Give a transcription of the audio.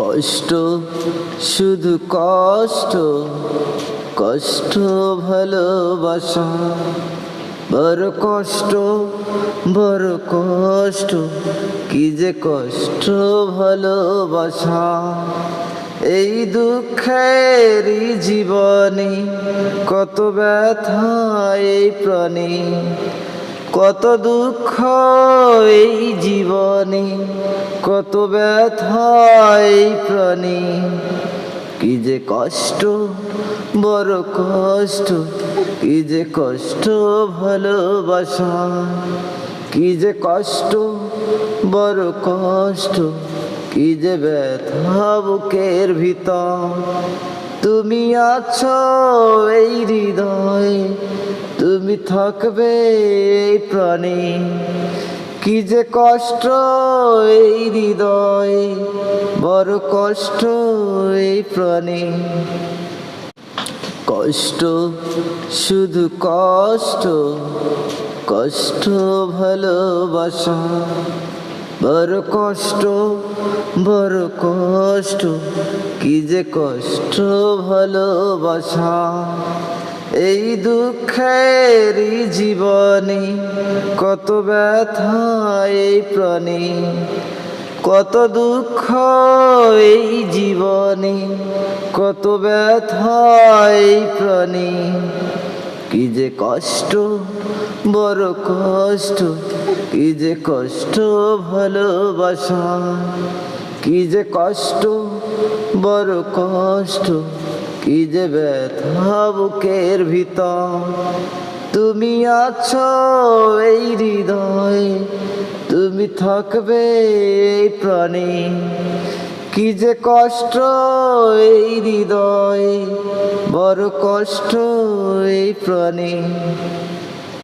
কষ্ট, শুধু কষ্ট, কষ্ট ভালোবাসা। বড় কষ্ট, বড় কষ্ট, কি যে কষ্ট ভালোবাসা। এই দুঃখের জীবনে কত ব্যথা এই প্রাণে, কত দুঃখ এই জীবনে, কত ব্যথা এই প্রাণে। কি যে কষ্ট, বড় কষ্ট, কি যে কষ্ট ভালোবাসা। কি যে কষ্ট, বড় কষ্ট, কি যে ব্যথা বুকের ভিতর। তুমি আছো এই হৃদয়ে, তুমি থাকবে এই প্রাণে। কি যে কষ্ট এই হৃদয়ে, বড় কষ্ট এই প্রাণে। কষ্ট, শুধু কষ্ট, কষ্ট ভালোবাসা। বড় কষ্ট, বড় কষ্ট, কি যে কষ্ট ভালোবাসা। এই দুঃখের জীবনে কত ব্যথা এই প্রাণে, কত দুঃখ এই জীবনে, কত ব্যথা এই প্রাণে। কি যে কষ্ট, বড় কষ্ট, কি যে কষ্ট ভালোবাসা। কি যে কষ্ট, বড় কষ্ট, কি যে ব্যথা বুকের ভিতর। তুমি আছো এই হৃদয়ে, তুমি থাকবে এই প্রাণে। কি যে কষ্ট এই হৃদয়ে, বড় কষ্ট এই প্রাণে।